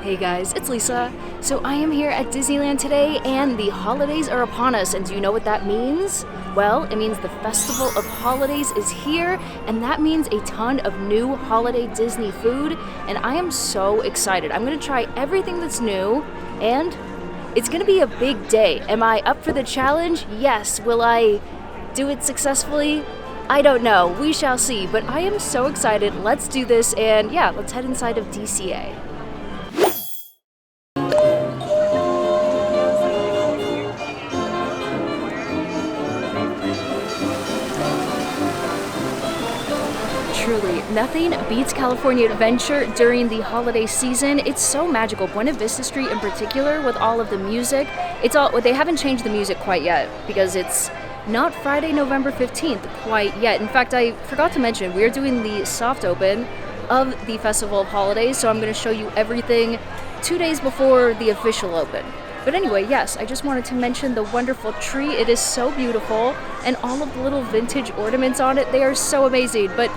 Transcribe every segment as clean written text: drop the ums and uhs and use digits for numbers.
Hey guys, it's Lisa. So I am here at Disneyland today and the holidays are upon us, and do you know what that means? Well, it means the Festival of Holidays is here, and that means a ton of new holiday Disney food, and I am so excited. I'm gonna try everything that's new, and it's gonna be a big day. Am I up for the challenge? Yes. Will I do it successfully? I don't know. We shall see, but I am so excited. Let's do this, and yeah, let's head inside of DCA. Truly, nothing beats California Adventure during the holiday season. It's so magical. Buena Vista Street in particular, with all of the music. They haven't changed the music quite yet because it's not Friday, November 15th quite yet. In fact, I forgot to mention, we're doing the soft open of the Festival of Holidays, so I'm going to show you everything 2 days before the official open. But anyway, yes, I just wanted to mention the wonderful tree. It is so beautiful, and all of the little vintage ornaments on it, they are so amazing. But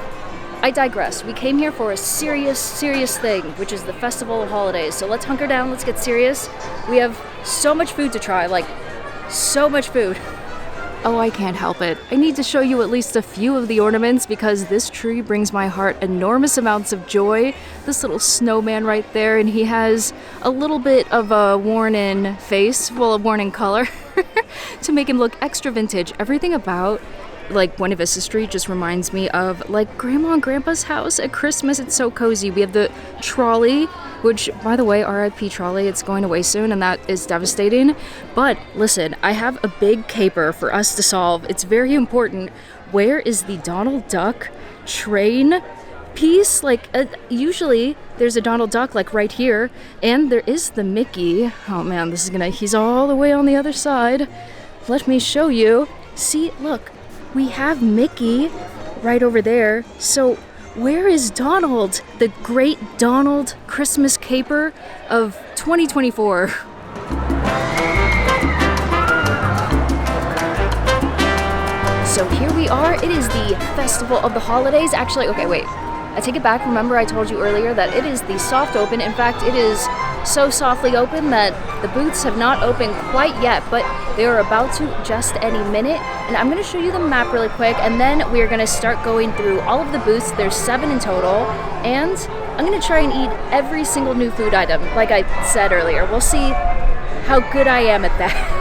I digress. We came here for a serious thing, which is the Festival of Holidays. So let's hunker down, let's get serious. We have so much food to try, like so much food. Oh, I can't help it. I need to show you at least a few of the ornaments because this tree brings my heart enormous amounts of joy. This little snowman right there, and he has a little bit of a worn-in face, well, a worn-in color, to make him look extra vintage. Everything about like Buena Vista Street just reminds me of like Grandma and Grandpa's house at Christmas. It's so cozy. We have the trolley, which, by the way, RIP trolley, it's going away soon, and that is devastating. But listen, I have a big caper for us to solve. It's very important. Where is the Donald Duck train piece? Like, usually there's a Donald Duck like right here, and there is the Mickey. Oh man, he's all the way on the other side. Let me show you. See, look. We have Mickey right over there. So where is Donald? The great Donald Christmas caper of 2024. So here we are. It is the Festival of the Holidays. Actually, okay, wait. I take it back. Remember I told you earlier that it is the soft open. In fact, it is so softly open that the booths have not opened quite yet, but they are about to just any minute. And I'm going to show you the map really quick, and then we are going to start going through all of the booths. There's 7 in total, and I'm going to try and eat every single new food item, like I said earlier. We'll see how good I am at that.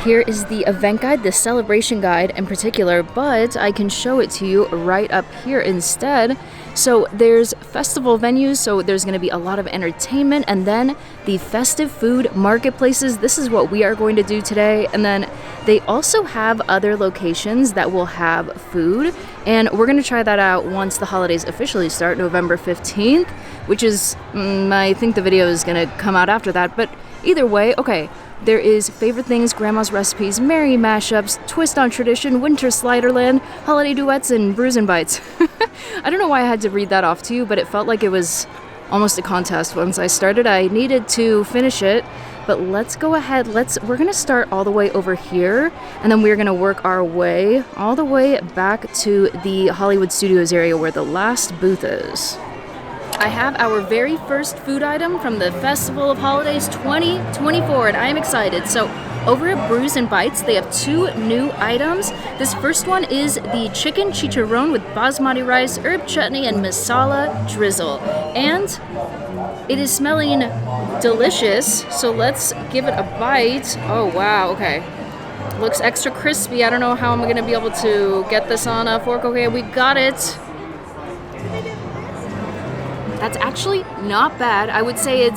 Here is the event guide, the celebration guide in particular, but I can show it to you right up here instead. So there's festival venues, so there's going to be a lot of entertainment, and then the festive food marketplaces. This is what we are going to do today. And then they also have other locations that will have food, and we're going to try that out once the holidays officially start, November 15th, which is, I think the video is going to come out after that, but either way, okay. There is Favorite Things, Grandma's Recipes, Merry Mashups, Twist on Tradition, Winter Sliderland, Holiday Duets, and Brews and Bites. I don't know why I had to read that off to you, but it felt like it was almost a contest. Once I started, I needed to finish it. But let's go ahead. We're going to start all the way over here, and then we're going to work our way all the way back to the Hollywood Studios area where the last booth is. I have our very first food item from the Festival of Holidays 2024, and I am excited. So over at Brews and Bites, they have 2 new items. This first one is the chicken chicharrón with basmati rice, herb chutney, and masala drizzle. And it is smelling delicious, so let's give it a bite. Oh wow, okay. Looks extra crispy. I don't know how I'm going to be able to get this on a fork. Okay, we got it. That's actually not bad. I would say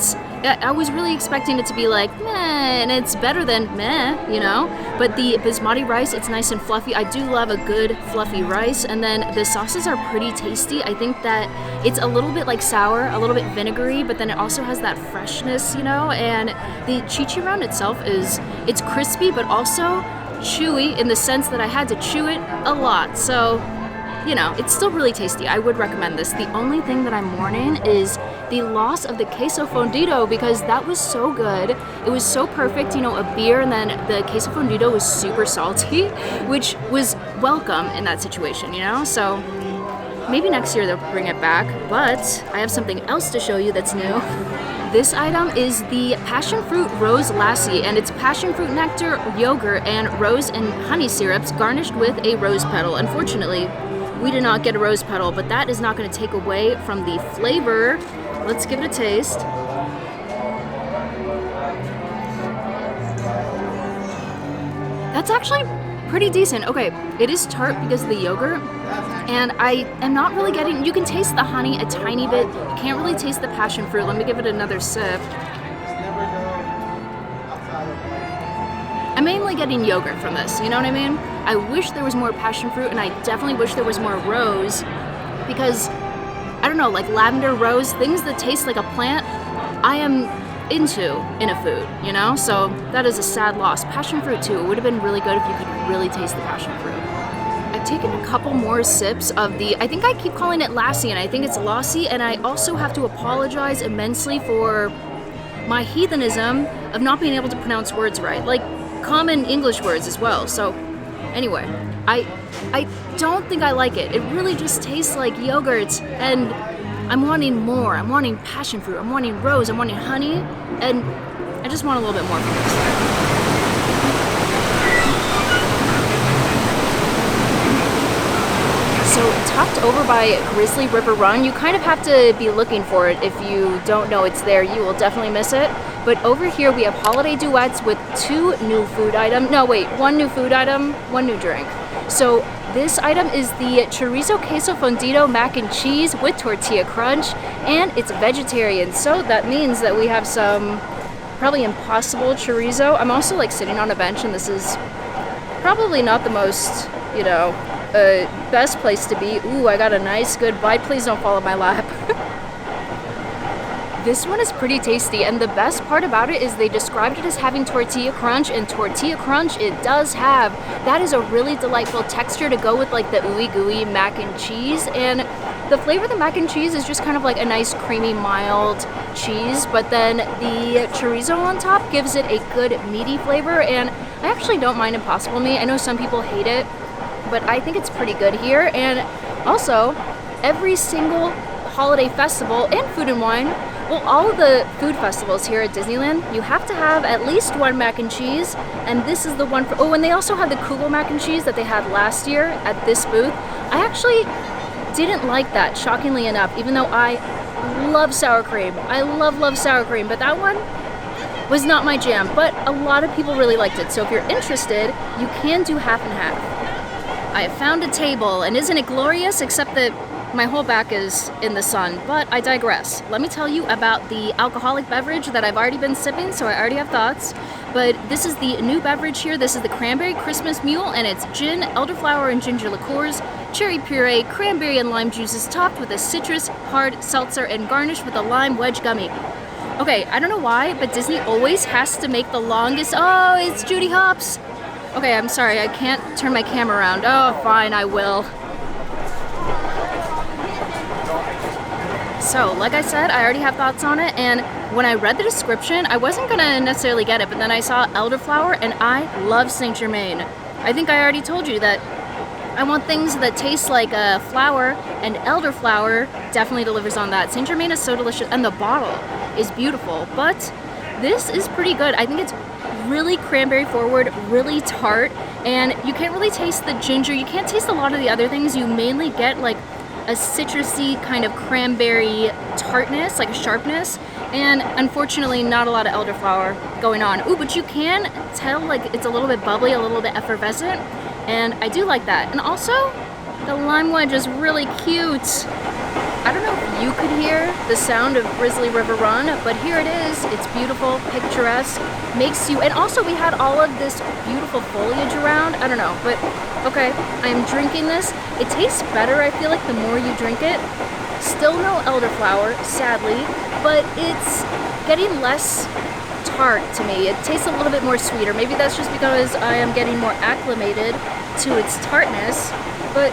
I was really expecting it to be like, meh, and it's better than meh, you know? But the basmati rice, it's nice and fluffy. I do love a good fluffy rice. And then the sauces are pretty tasty. I think that it's a little bit like sour, a little bit vinegary, but then it also has that freshness, you know? And the chicharrón itself it's crispy, but also chewy in the sense that I had to chew it a lot. So, you know, it's still really tasty. I would recommend this. The only thing that I'm mourning is the loss of the Queso Fundido, because that was so good. It was so perfect, you know, a beer, and then the Queso Fundido was super salty, which was welcome in that situation, you know? So maybe next year they'll bring it back, but I have something else to show you that's new. This item is the passion fruit rose lassi, and it's passion fruit nectar, yogurt, and rose and honey syrups garnished with a rose petal. Unfortunately, we did not get a rose petal, but that is not going to take away from the flavor. Let's give it a taste. That's actually pretty decent. Okay, it is tart because of the yogurt, and I am not really getting, you can taste the honey a tiny bit. You can't really taste the passion fruit. Let me give it another sip. I'm mainly getting yogurt from this, you know what I mean? I wish there was more passion fruit, and I definitely wish there was more rose, because, I don't know, like lavender, rose, things that taste like a plant, I am into in a food, you know? So that is a sad loss. Passion fruit too, it would have been really good if you could really taste the passion fruit. I've taken a couple more sips of the, I think I keep calling it Lassi, and I think it's Lassi, and I also have to apologize immensely for my heathenism of not being able to pronounce words right, like common English words as well. So anyway, I don't think I like it. It really just tastes like yogurt, and I'm wanting more. I'm wanting passion fruit, I'm wanting rose, I'm wanting honey, and I just want a little bit more from this. So topped over by Grizzly River Run, you kind of have to be looking for it. If you don't know it's there, you will definitely miss it. But over here we have holiday duets with one new food item, one new drink. So this item is the Chorizo Queso Fundido mac and cheese with tortilla crunch, and it's vegetarian. So that means that we have some probably impossible chorizo. I'm also like sitting on a bench, and this is probably not the most, best place to be. Ooh, I got a nice good bite. Please don't fall in my lap. This one is pretty tasty, and the best part about it is they described it as having tortilla crunch, and tortilla crunch it does have. That is a really delightful texture to go with like the ooey gooey mac and cheese, and the flavor of the mac and cheese is just kind of like a nice creamy mild cheese, but then the chorizo on top gives it a good meaty flavor, and I actually don't mind Impossible Meat. I know some people hate it, but I think it's pretty good here. And also, every single holiday festival and Food and Wine, well, all of the food festivals here at Disneyland, you have to have at least one mac and cheese, and this is the one for, oh, and they also have the Kugel mac and cheese that they had last year at this booth. I actually didn't like that, shockingly enough, even though I love sour cream. I love sour cream, but that one was not my jam, but a lot of people really liked it, so if you're interested, you can do half and half. I have found a table, and isn't it glorious, except that my whole back is in the sun, but I digress. Let me tell you about the alcoholic beverage that I've already been sipping, so I already have thoughts. But this is the new beverage here. This is the Cranberry Christmas Mule, and it's gin, elderflower, and ginger liqueurs, cherry puree, cranberry and lime juices topped with a citrus hard seltzer and garnished with a lime wedge gummy. Okay, I don't know why, but Disney always has to make the longest. Oh, it's Judy Hopps. Okay, I'm sorry, I can't turn my camera around. Oh, fine, I will. So, like I said, I already have thoughts on it, and when I read the description, I wasn't gonna necessarily get it, but then I saw elderflower, and I love Saint Germain. I think I already told you that I want things that taste like a flower, and elderflower definitely delivers on that. Saint Germain is so delicious, and the bottle is beautiful, but this is pretty good. I think it's really cranberry forward, really tart, and you can't really taste the ginger. You can't taste a lot of the other things. You mainly get like a citrusy kind of cranberry tartness, like a sharpness, and unfortunately not a lot of elderflower going on. Ooh, but you can tell like it's a little bit bubbly, a little bit effervescent, and I do like that. And also, the lime wedge is really cute. I don't know if you could hear the sound of Grizzly River Run, but here it is. It's beautiful, picturesque, makes you, and also we had all of this beautiful foliage around. I don't know, but okay, I'm drinking this. It tastes better, I feel like, the more you drink it. Still no elderflower, sadly, but it's getting less tart to me. It tastes a little bit more sweeter. Maybe that's just because I am getting more acclimated to its tartness. But,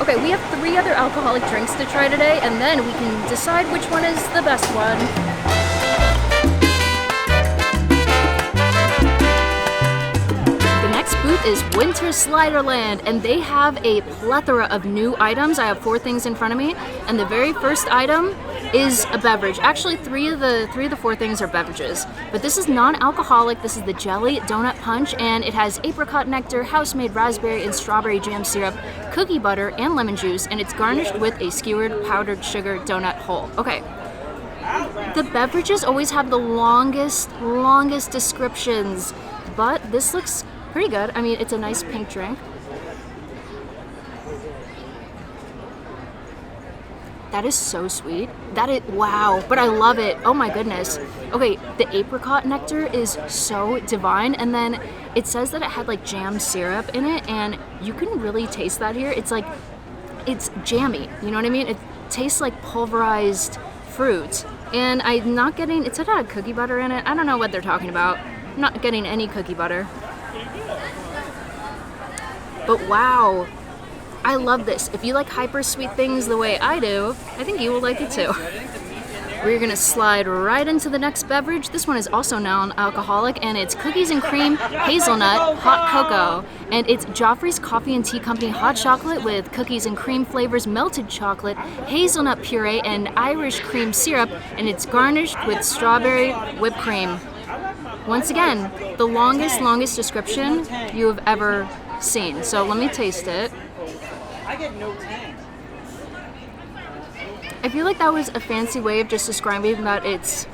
okay, we have 3 other alcoholic drinks to try today, and then we can decide which one is the best one. The next booth is Winter Sliderland, and they have a plethora of new items. I have 4 things in front of me, and the very first item is a beverage. Actually, three of the four things are beverages. But this is non-alcoholic. This is the jelly donut punch, and it has apricot nectar, house-made raspberry and strawberry jam syrup, cookie butter, and lemon juice, and it's garnished with a skewered powdered sugar donut hole. Okay. The beverages always have the longest descriptions, but this looks pretty good. I mean, it's a nice pink drink. That is so sweet. Wow, but I love it. Oh my goodness. Okay, the apricot nectar is so divine, and then it says that it had like jam syrup in it, and you can really taste that here. It's like, it's jammy, you know what I mean? It tastes like pulverized fruit, and I'm not getting, it said it had cookie butter in it. I don't know what they're talking about. I'm not getting any cookie butter. But wow. I love this. If you like hyper sweet things the way I do, I think you will like it too. We're gonna slide right into the next beverage. This one is also non-alcoholic, and it's cookies and cream hazelnut hot cocoa. And it's Joffrey's Coffee and Tea Company hot chocolate with cookies and cream flavors, melted chocolate, hazelnut puree, and Irish cream syrup, and it's garnished with strawberry whipped cream. Once again, the longest description you have ever seen. So let me taste it. I get no tang. I feel like that was a fancy way of just describing that it's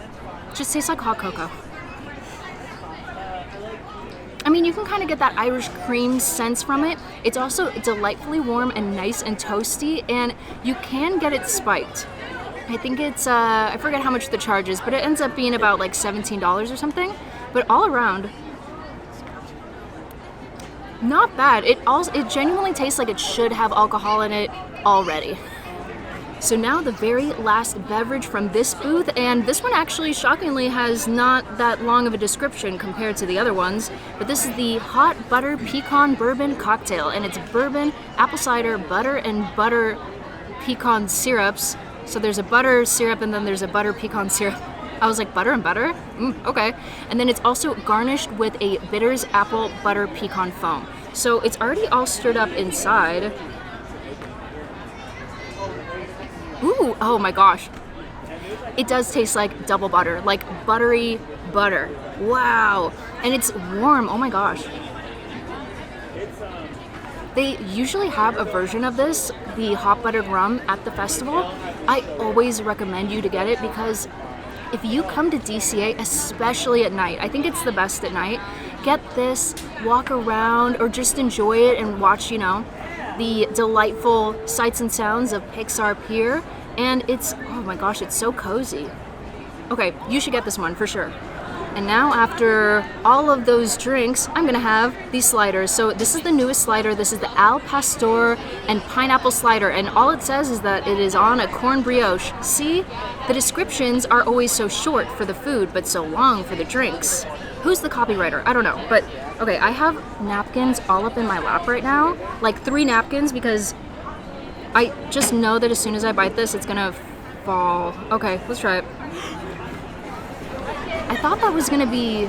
just tastes like hot cocoa. I mean, you can kind of get that Irish cream sense from it. It's also delightfully warm and nice and toasty, and you can get it spiked. I think it's, I forget how much the charge is, but it ends up being about like $17 or something. But all around, not bad. It genuinely tastes like it should have alcohol in it already. So now the very last beverage from this booth, and this one actually shockingly has not that long of a description compared to the other ones, but this is the Hot Butter Pecan Bourbon Cocktail, and it's bourbon, apple cider, butter, and butter pecan syrups. So there's a butter syrup and then there's a butter pecan syrup. I was like, butter and butter? Okay. And then it's also garnished with a bitters apple butter pecan foam. So it's already all stirred up inside. Ooh, oh my gosh. It does taste like double butter, like buttery butter. Wow. And it's warm, oh my gosh. They usually have a version of this, the hot buttered rum, at the festival. I always recommend you to get it because if you come to DCA, especially at night, I think it's the best at night, get this, walk around, or just enjoy it and watch, you know, the delightful sights and sounds of Pixar Pier. And it's, oh my gosh, it's so cozy. Okay, you should get this one for sure. And now after all of those drinks, I'm gonna have these sliders. So this is the newest slider. This is the Al Pastor and Pineapple Slider. And all it says is that it is on a corn brioche. See, the descriptions are always so short for the food, but so long for the drinks. Who's the copywriter? I don't know. But okay, I have napkins all up in my lap right now. Like 3 napkins because I just know that as soon as I bite this, it's gonna fall. Okay, let's try it. I thought that was gonna be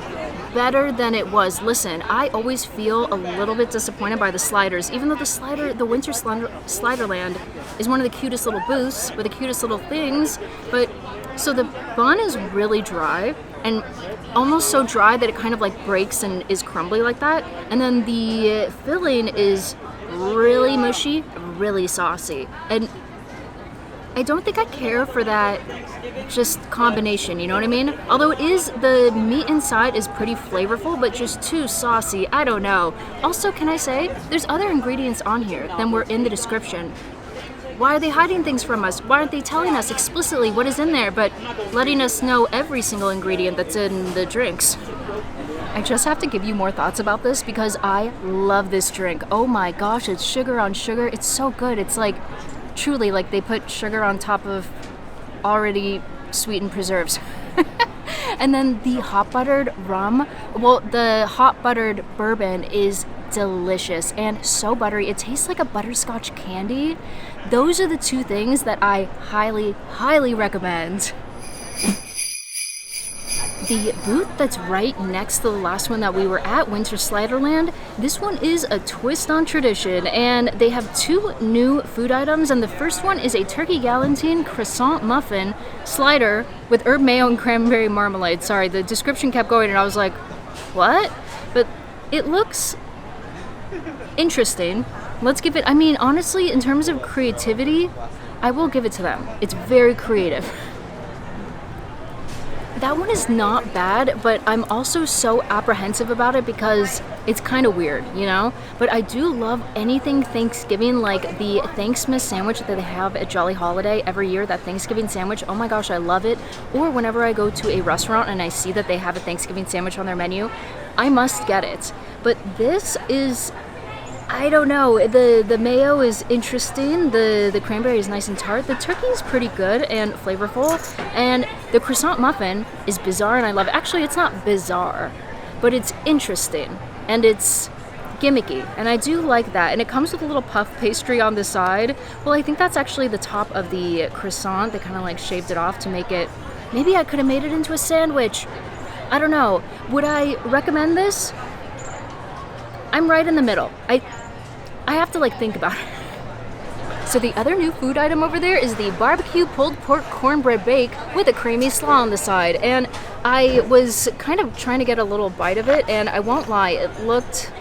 better than it was. Listen, I always feel a little bit disappointed by the sliders, even though the Winter Sliderland is one of the cutest little booths with the cutest little things. But so the bun is really dry and almost so dry that it kind of like breaks and is crumbly like that. And then the filling is really mushy, really saucy. And I don't think I care for that just combination, you know what I mean? Although it is, the meat inside is pretty flavorful, but just too saucy, I don't know. Also, can I say, there's other ingredients on here than were in the description. Why are they hiding things from us? Why aren't they telling us explicitly what is in there, but letting us know every single ingredient that's in the drinks? I just have to give you more thoughts about this because I love this drink. Oh my gosh, it's sugar on sugar. It's so good. It's like, truly, like they put sugar on top of already sweetened preserves. And then the hot buttered rum, well, the hot buttered bourbon is delicious and so buttery. It tastes like a butterscotch candy. Those are the 2 things that I highly, highly recommend. The booth that's right next to the last one that we were at, Winter Sliderland, this one is a twist on tradition, and they have 2 new food items, and the first one is a turkey galantine croissant muffin slider with herb mayo and cranberry marmalade. Sorry, the description kept going and I was like, what? But it looks interesting. Let's give it, I mean, honestly, in terms of creativity, I will give it to them. It's very creative. That one is not bad, but I'm also so apprehensive about it because it's kind of weird, you know? But I do love anything Thanksgiving, like the Thanksmas sandwich that they have at Jolly Holiday every year, that Thanksgiving sandwich. Oh my gosh, I love it. Or whenever I go to a restaurant and I see that they have a Thanksgiving sandwich on their menu, I must get it. But this is, I don't know, the mayo is interesting, the cranberry is nice and tart, the turkey is pretty good and flavorful, and the croissant muffin is bizarre and I love it. Actually, it's not bizarre, but it's interesting and it's gimmicky, and I do like that. And it comes with a little puff pastry on the side. Well, I think that's actually the top of the croissant. They kind of like shaved it off to make it, maybe I could have made it into a sandwich. I don't know. Would I recommend this? I'm right in the middle. I have to like think about it. So the other new food item over there is the barbecue pulled pork cornbread bake with a creamy slaw on the side. And I was kind of trying to get a little bite of it, and I won't lie, it looked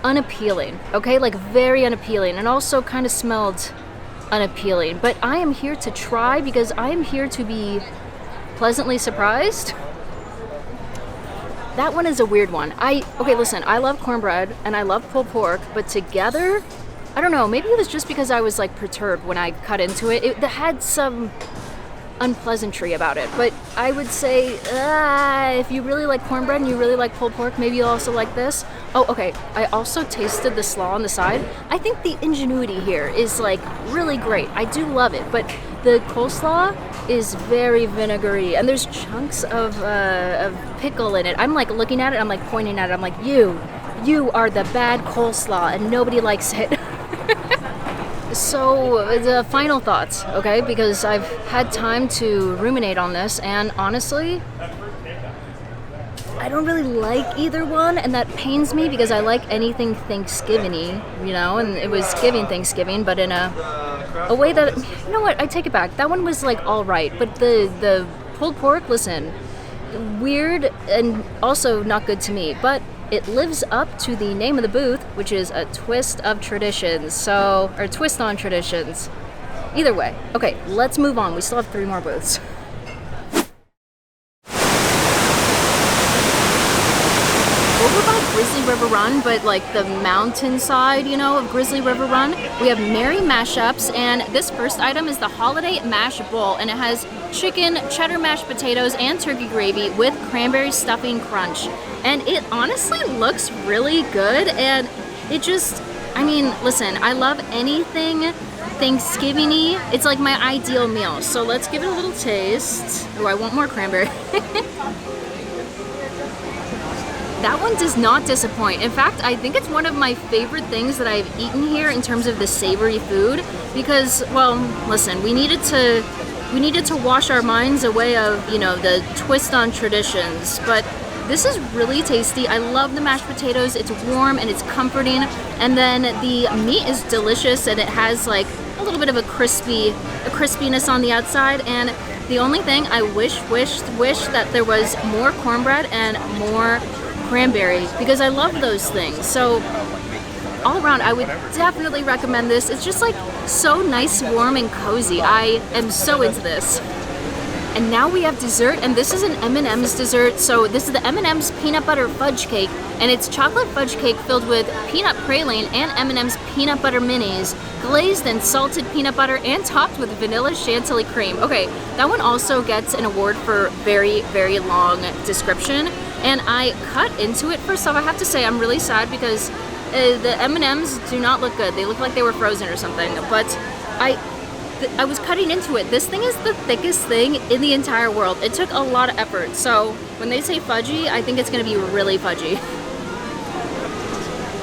unappealing, okay? Like very unappealing, and also kind of smelled unappealing. But I am here to try because I am here to be pleasantly surprised. That one is a weird one. Okay, listen, I love cornbread and I love pulled pork, but together, I don't know, maybe it was just because I was like perturbed when I cut into it. It had some unpleasantry about it, but I would say if you really like cornbread and you really like pulled pork, maybe you'll also like this. Oh, okay, I also tasted the slaw on the side. I think the ingenuity here is like really great. I do love it, but the coleslaw is very vinegary, and there's chunks of pickle in it. I'm like looking at it, I'm like pointing at it, I'm like, you are the bad coleslaw, and nobody likes it. So the final thoughts, okay, because I've had time to ruminate on this, and honestly, I don't really like either one, and that pains me because I like anything Thanksgiving-y, you know, and it was giving Thanksgiving, but in a way that, you know what, I take it back. That one was like all right, but the pulled pork, listen, weird and also not good to me, but it lives up to the name of the booth, which is a twist of traditions, or twist on traditions. Either way. Okay, let's move on. We still have 3 more booths. Over by Grizzly River Run, but like the mountainside, you know, of Grizzly River Run, we have Merry Mashups, and this first item is the Holiday Mash Bowl, and it has chicken, cheddar mashed potatoes, and turkey gravy with cranberry stuffing crunch. And it honestly looks really good, and it just, I mean, listen, I love anything Thanksgiving-y. It's like my ideal meal. So let's give it a little taste. Oh, I want more cranberry. That one does not disappoint. In fact, I think it's one of my favorite things that I've eaten here in terms of the savory food, because, well, listen, we needed to wash our minds away of, you know, the twist on traditions, but this is really tasty. I love the mashed potatoes. It's warm and it's comforting, and then the meat is delicious, and it has like a little bit of a crispiness on the outside. And the only thing I wish that there was more cornbread and more cranberry, because I love those things. So all around, I would definitely recommend this. It's just like so nice, warm, and cozy. I am so into this. And now we have dessert, and this is an M&M'S dessert. So this is the M&M'S peanut butter fudge cake, and it's chocolate fudge cake filled with peanut praline and M&M'S peanut butter minis, glazed in salted peanut butter and topped with vanilla chantilly cream. Okay, that one also gets an award for very, very long description, and I cut into it first off. I have to say I'm really sad because the M&M'S do not look good. They look like they were frozen or something, but I was cutting into it. This thing is the thickest thing in the entire world. It took a lot of effort. So when they say fudgy, I think it's going to be really fudgy.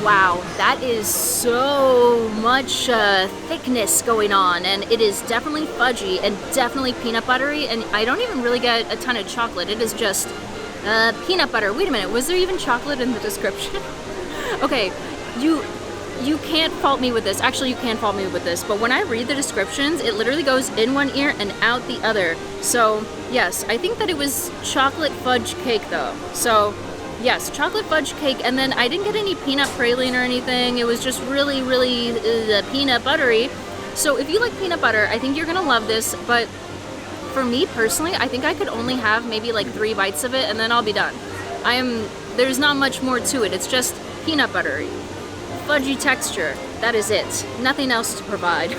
Wow, that is so much thickness going on, and it is definitely fudgy and definitely peanut buttery, and I don't even really get a ton of chocolate. It is just peanut butter. Wait a minute, was there even chocolate in the description? Okay, you can't fault me with this. Actually, you can fault me with this, but when I read the descriptions, it literally goes in one ear and out the other. So, yes, I think that it was chocolate fudge cake though. So, yes, chocolate fudge cake, and then I didn't get any peanut praline or anything. It was just really, really peanut buttery. So if you like peanut butter, I think you're gonna love this, but for me personally, I think I could only have maybe like 3 bites of it and then I'll be done. There's not much more to it. It's just peanut buttery. Fudgy texture, that is it. Nothing else to provide.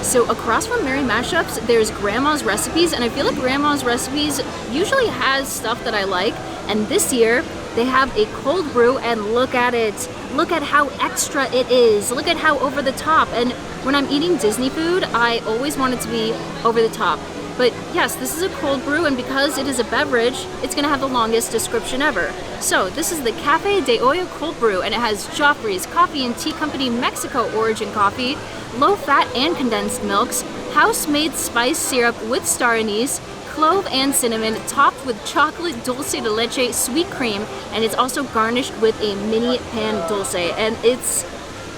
So across from Mary Mashups, there's Grandma's Recipes, and I feel like Grandma's Recipes usually has stuff that I like, and this year they have a cold brew, and look at it. Look at how extra it is. Look at how over the top, and when I'm eating Disney food, I always want it to be over the top. But yes, this is a cold brew, and because it is a beverage, it's gonna have the longest description ever. So this is the Café de Olla cold brew, and it has Joffrey's Coffee and Tea Company Mexico origin coffee, low fat and condensed milks, house-made spice syrup with star anise, clove and cinnamon, topped with chocolate dulce de leche sweet cream, and it's also garnished with a mini pan dulce, and it's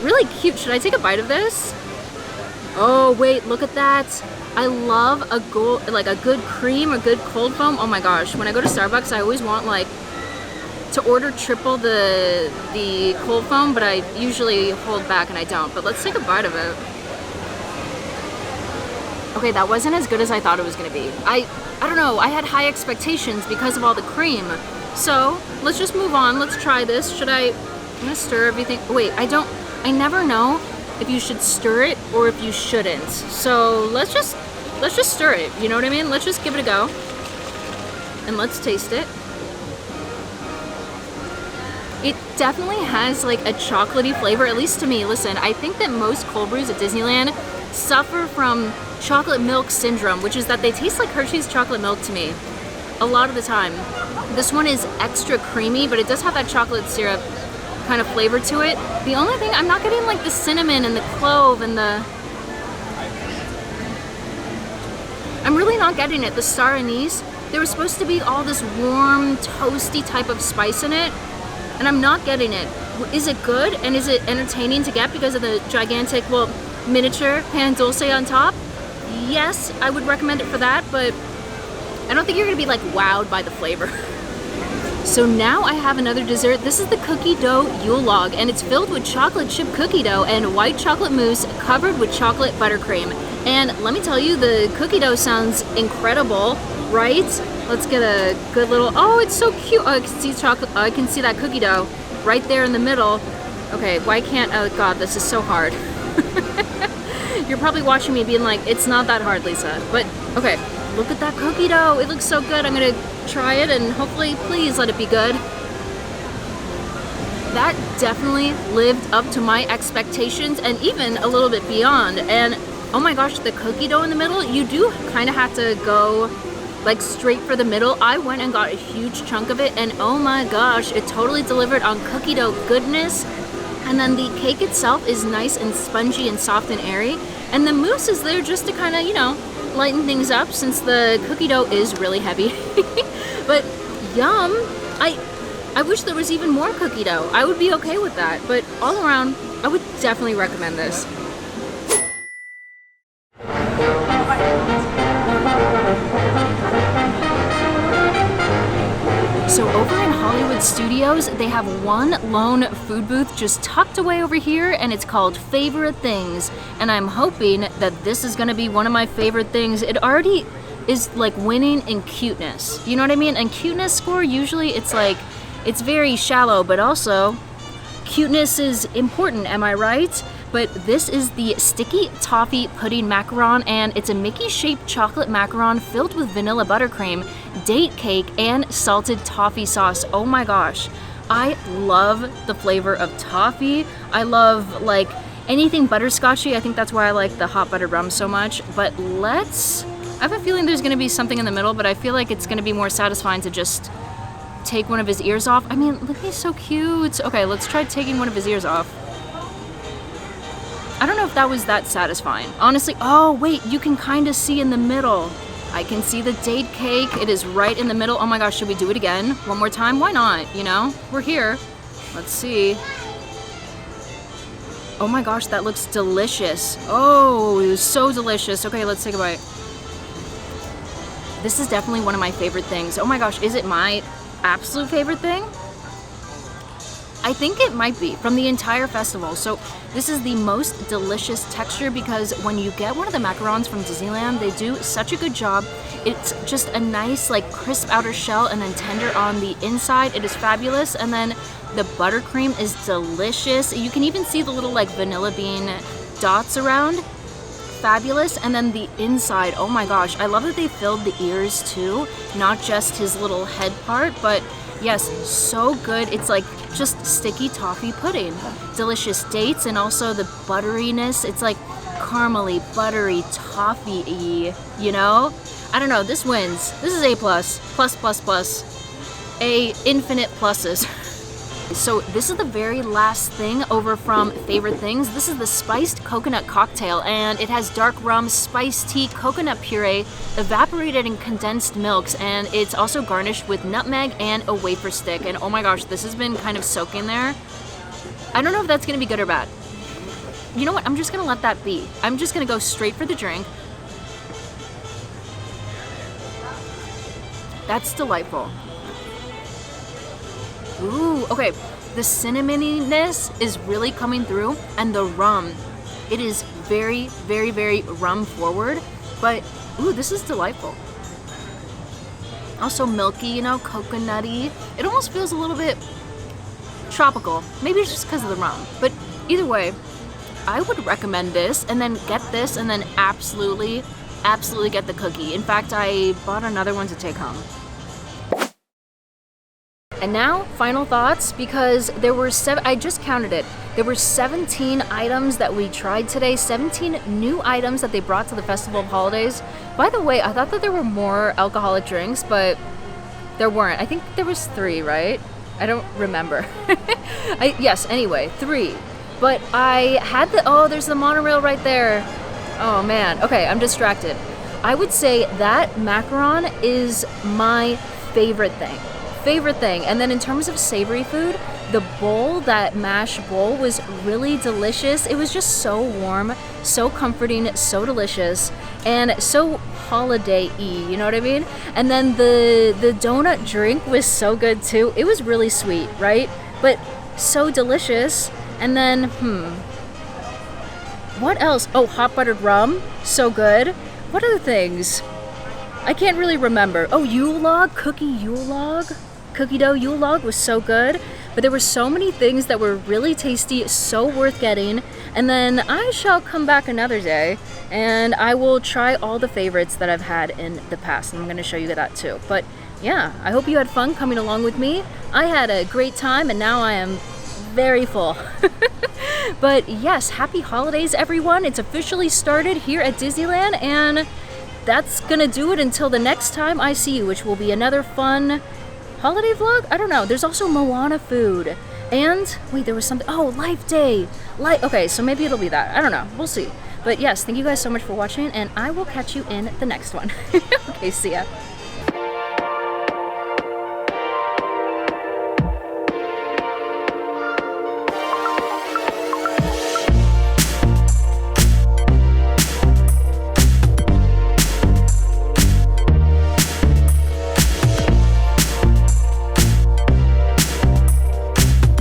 really cute. Should I take a bite of this? Oh wait, look at that. I love a good cream, a good cold foam. Oh my gosh, when I go to Starbucks, I always want like to order triple the cold foam, but I usually hold back and I don't. But let's take a bite of it. Okay, that wasn't as good as I thought it was gonna be. I don't know, I had high expectations because of all the cream. So let's just move on. Let's try this. I'm gonna stir everything. Wait, I never know if you should stir it or if you shouldn't. So let's just stir it, you know what I mean? Let's just give it a go. And let's taste it. It definitely has like a chocolatey flavor, at least to me. Listen, I think that most cold brews at Disneyland suffer from chocolate milk syndrome, which is that they taste like Hershey's chocolate milk to me a lot of the time. This one is extra creamy, but it does have that chocolate syrup kind of flavor to it. The only thing, I'm not getting like the cinnamon and the clove and I'm really not getting it. The star anise, there was supposed to be all this warm, toasty type of spice in it, and I'm not getting it. Is it good and is it entertaining to get because of the gigantic, miniature pan dulce on top? Yes, I would recommend it for that, but I don't think you're gonna be like wowed by the flavor. So now I have another dessert. This is the cookie dough Yule log, and it's filled with chocolate chip cookie dough and white chocolate mousse covered with chocolate buttercream. And let me tell you, the cookie dough sounds incredible, right? Let's get a good little, oh, it's so cute. Oh, I can see chocolate, I can see that cookie dough right there in the middle. Okay, why can't, oh God, this is so hard. You're probably watching me being like, it's not that hard, Lisa. But, okay, look at that cookie dough. It looks so good. I'm gonna try it and hopefully, please let it be good. That definitely lived up to my expectations and even a little bit beyond. And oh my gosh, the cookie dough in the middle, you do kind of have to go like straight for the middle. I went and got a huge chunk of it, and oh my gosh, it totally delivered on cookie dough goodness. And then the cake itself is nice and spongy and soft and airy. And the mousse is there just to kind of, you know, lighten things up since the cookie dough is really heavy. But yum. I wish there was even more cookie dough. I would be okay with that. But all around, I would definitely recommend this. So over in Hollywood Studios, they have one lone food booth just tucked away over here, and it's called Favorite Things. And I'm hoping that this is gonna be one of my favorite things. It already is like winning in cuteness. You know what I mean? And cuteness score, usually it's like, it's very shallow, but also cuteness is important, am I right? But this is the Sticky Toffee Pudding Macaron, and it's a Mickey-shaped chocolate macaron filled with vanilla buttercream, date cake, and salted toffee sauce. Oh my gosh. I love the flavor of toffee. I love like anything butterscotchy. I think that's why I like the hot buttered rum so much. But I have a feeling there's gonna be something in the middle, but I feel like it's gonna be more satisfying to just take one of his ears off. I mean, look, he's so cute. Okay, let's try taking one of his ears off. I don't know if that was that satisfying. Honestly, oh wait, you can kind of see in the middle. I can see the date cake. It is right in the middle. Oh my gosh, should we do it again? One more time? Why not? You know, we're here. Let's see. Oh my gosh, that looks delicious. Oh, it was so delicious. Okay, let's take a bite. This is definitely one of my favorite things. Oh my gosh, is it my absolute favorite thing? I think it might be from the entire festival. So this is the most delicious texture because when you get one of the macarons from Disneyland, they do such a good job. It's just a nice like crisp outer shell and then tender on the inside. It is fabulous. And then the buttercream is delicious. You can even see the little like vanilla bean dots around. Fabulous. And then the inside, oh my gosh, I love that they filled the ears too, not just his little head part, but yes, so good. It's like just sticky toffee pudding. Delicious dates and also the butteriness. It's like caramely, buttery, toffee-y, you know? I don't know, this wins. This is A+, plus, plus, plus. A infinite pluses. So this is the very last thing over from favorite things. This is the spiced coconut cocktail, and it has dark rum, spiced tea, coconut puree, evaporated and condensed milks, and it's also garnished with nutmeg and a wafer stick. And oh my gosh, this has been kind of soaking there. I don't know if that's gonna be good or bad. You know what, I'm just gonna let that be. I'm just gonna go straight for the drink. That's delightful. Ooh, okay, the cinnamoniness is really coming through, and the rum, it is very, very, very rum forward, but ooh, this is delightful. Also milky, you know, coconutty. It almost feels a little bit tropical. Maybe it's just because of the rum, but either way, I would recommend this, and then get this, and then absolutely, absolutely get the cookie. In fact, I bought another one to take home. And now, final thoughts, because there were I just counted it. There were 17 items that we tried today, 17 new items that they brought to the Festival of Holidays. By the way, I thought that there were more alcoholic drinks, but there weren't. I think there was 3, right? I don't remember. Yes, anyway, 3. But I had oh, there's the monorail right there. Oh man, okay, I'm distracted. I would say that macaron is my favorite thing. And then in terms of savory food, the bowl, that mash bowl, was really delicious. It was just so warm, so comforting, so delicious, and so holiday-y, you know what I mean? And then the donut drink was so good too. It was really sweet, right? But so delicious. And then, what else? Oh, hot buttered rum, so good. What other things? I can't really remember. Oh, Yule log, cookie dough Yule log was so good. But there were so many things that were really tasty, so worth getting. And then I shall come back another day and I will try all the favorites that I've had in the past. And I'm going to show you that too. But yeah, I hope you had fun coming along with me. I had a great time and now I am very full. But yes, happy holidays, everyone. It's officially started here at Disneyland, and that's gonna do it until the next time I see you, which will be another fun holiday vlog? I don't know. There's also Moana food. And, wait, there was something. Oh, Life Day. Okay, so maybe it'll be that. I don't know. We'll see. But yes, thank you guys so much for watching, and I will catch you in the next one. Okay, see ya.